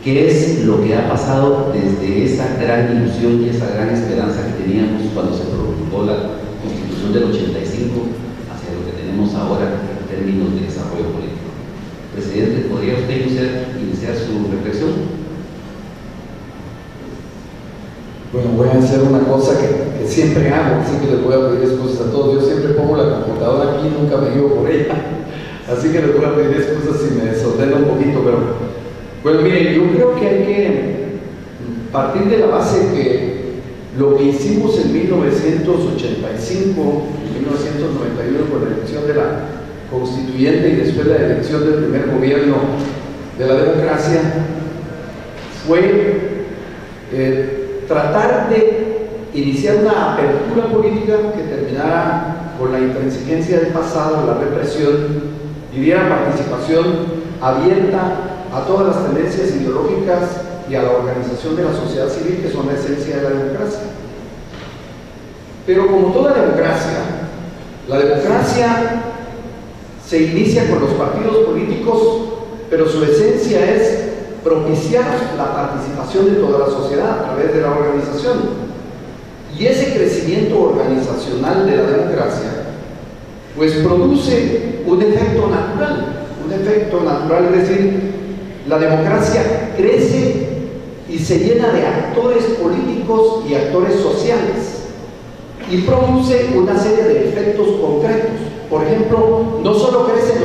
¿Qué es lo que ha pasado desde esa gran ilusión y esa gran esperanza que teníamos cuando se promulgó la Constitución del 85 hacia lo que tenemos ahora en términos de desarrollo político? Presidente, ¿podría usted iniciar su reflexión? Bueno, voy a hacer una cosa que siempre hago, así que les voy a pedir excusas a todos. Yo siempre pongo la computadora aquí y nunca me guío por ella, así que les voy a pedir excusas si me desordeno un poquito, pero bueno, miren, yo creo que hay que partir de la base que lo que hicimos en 1985 y 1991 con la elección de la constituyente y después la elección del primer gobierno de la democracia fue tratar de iniciar una apertura política que terminara con la intransigencia del pasado, la represión, y diera participación abierta a todas las tendencias ideológicas y a la organización de la sociedad civil, que son la esencia de la democracia. Pero como toda democracia, la democracia se inicia con los partidos políticos, pero su esencia es propiciar la participación de toda la sociedad a través de la organización. Y ese crecimiento organizacional de la democracia pues produce un efecto natural, es decir, la democracia crece y se llena de actores políticos y actores sociales y produce una serie de efectos concretos. Por ejemplo, no solo crecen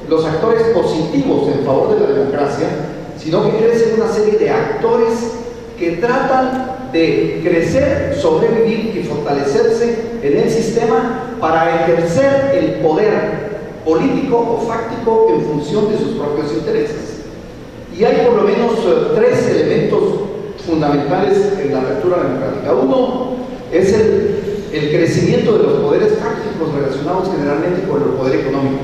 los actores positivos en favor de la democracia, sino que crecen una serie de actores que tratan de crecer, sobrevivir y fortalecerse en el sistema para ejercer el poder político o fáctico en función de sus propios intereses. Y hay por lo menos tres elementos fundamentales en la apertura democrática. Uno es el crecimiento de los poderes fácticos relacionados generalmente con el poder económico.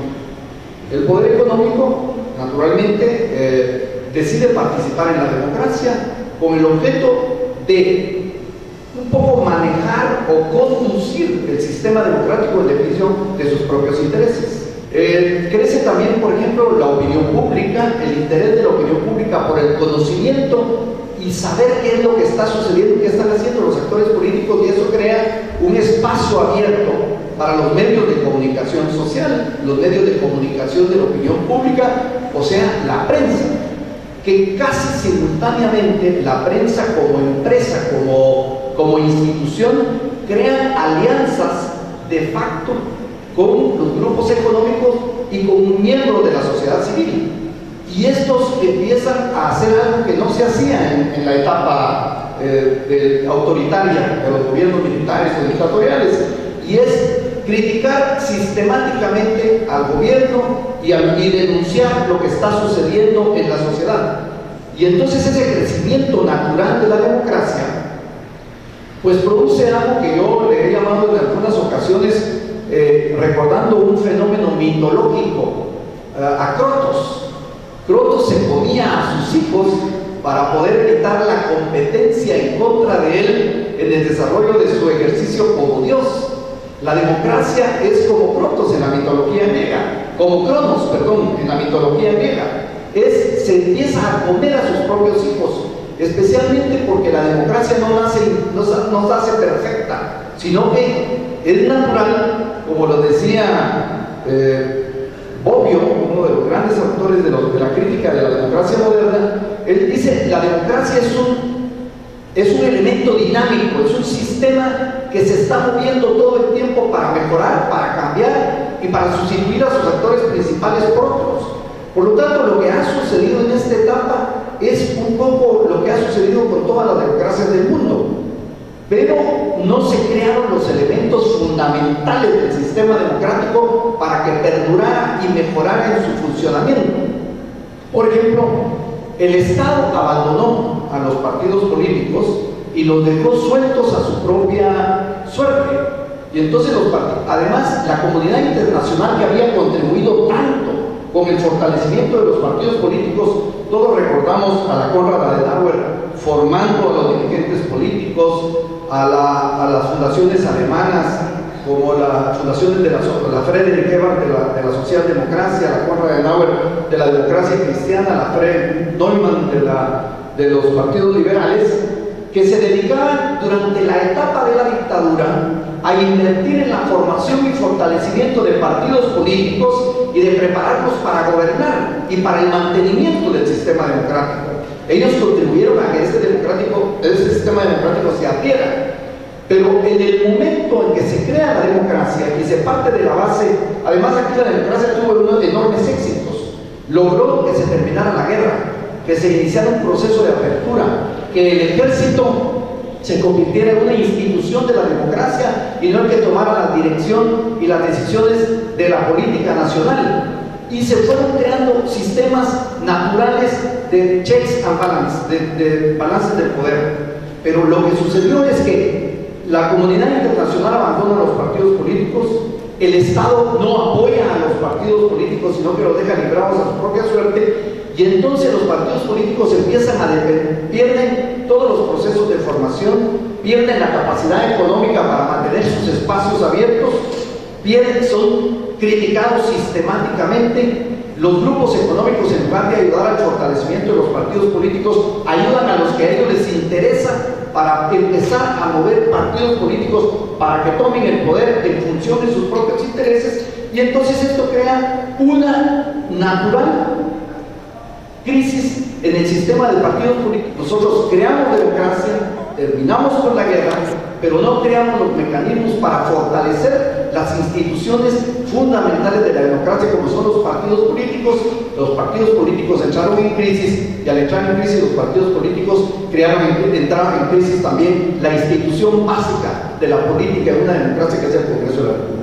El poder económico, naturalmente, decide participar en la democracia con el objeto de un poco manejar o conducir el sistema democrático en beneficio de sus propios intereses. Crece también, por ejemplo, la opinión pública, el interés de la opinión pública por el conocimiento y saber qué es lo que está sucediendo y qué están haciendo los actores políticos, y eso crea un espacio abierto para los medios de comunicación social, los medios de comunicación de la opinión pública, o sea, la prensa, que casi simultáneamente la prensa como empresa, como institución, crean alianzas de facto con los grupos económicos y con miembros de la sociedad civil. Y estos empiezan a hacer algo que no se hacía en la etapa autoritaria de los gobiernos militares o dictatoriales, y es criticar sistemáticamente al gobierno y denunciar lo que está sucediendo en la sociedad. Y entonces ese crecimiento natural de la democracia pues produce algo que yo le he llamado en algunas ocasiones, recordando un fenómeno mitológico, a Crotos. Crotos se ponía a sus hijos para poder quitar la competencia en contra de él en el desarrollo de su ejercicio como Dios. La democracia es como Crotos en la mitología griega, como Cronos, perdón, en la mitología griega. Se empieza a comer a sus propios hijos, especialmente porque la democracia no nace perfecta, sino que es natural, como lo decía Bobbio, uno de los grandes autores de la crítica de la democracia moderna. Él dice: la democracia es un elemento dinámico, es un sistema que se está moviendo todo el tiempo para mejorar, para cambiar y para sustituir a sus actores principales por otros. Por lo tanto, lo que ha sucedido en esta etapa es un poco lo que ha sucedido con todas las democracias del mundo, pero no se crearon los elementos fundamentales del sistema democrático para que perdurara y mejorara en su funcionamiento. Por ejemplo, el Estado abandonó a los partidos políticos y los dejó sueltos a su propia suerte. Y entonces además la comunidad internacional, que había contribuido tanto con el fortalecimiento de los partidos políticos, todos recordamos a la Konrad Adenauer formando a los dirigentes políticos, a las fundaciones alemanas, como la fundación de la Friedrich Ebert de la socialdemocracia, la Konrad Adenauer de la democracia cristiana, la Fred Neumann de los partidos liberales, que se dedicaban durante la etapa de la dictadura a invertir en la formación y fortalecimiento de partidos políticos y de prepararlos para gobernar y para el mantenimiento del sistema democrático. Ellos contribuyeron a que este sistema democrático se abriera. Pero en el momento en que se crea la democracia y se parte de la base, además aquí la democracia tuvo unos enormes éxitos. Logró que se terminara la guerra, que se iniciara un proceso de apertura, que el ejército se convirtiera en una institución de la democracia y no el que tomara la dirección y las decisiones de la política nacional. Y se fueron creando sistemas naturales de checks and balances, de balances del poder. Pero lo que sucedió es que la comunidad internacional abandona los partidos políticos, el Estado no apoya a los partidos políticos, sino que los deja librados a su propia suerte, y entonces los partidos políticos empiezan pierden todos los procesos de formación, pierden la capacidad económica para mantener sus espacios abiertos, son criticados sistemáticamente. Los grupos económicos, en lugar de ayudar al fortalecimiento de los partidos políticos, ayudan a los que a ellos les interesa para empezar a mover partidos políticos para que tomen el poder en función de sus propios intereses, y entonces esto crea una natural crisis en el sistema de partidos políticos. Nosotros creamos democracia, terminamos con la guerra, pero no creamos los mecanismos para fortalecer las instituciones fundamentales de la democracia, como son los partidos políticos. Los partidos políticos entraron en crisis, y al entrar en crisis los partidos políticos entraron en crisis también la institución básica de la política en una democracia, que es el Congreso de la República.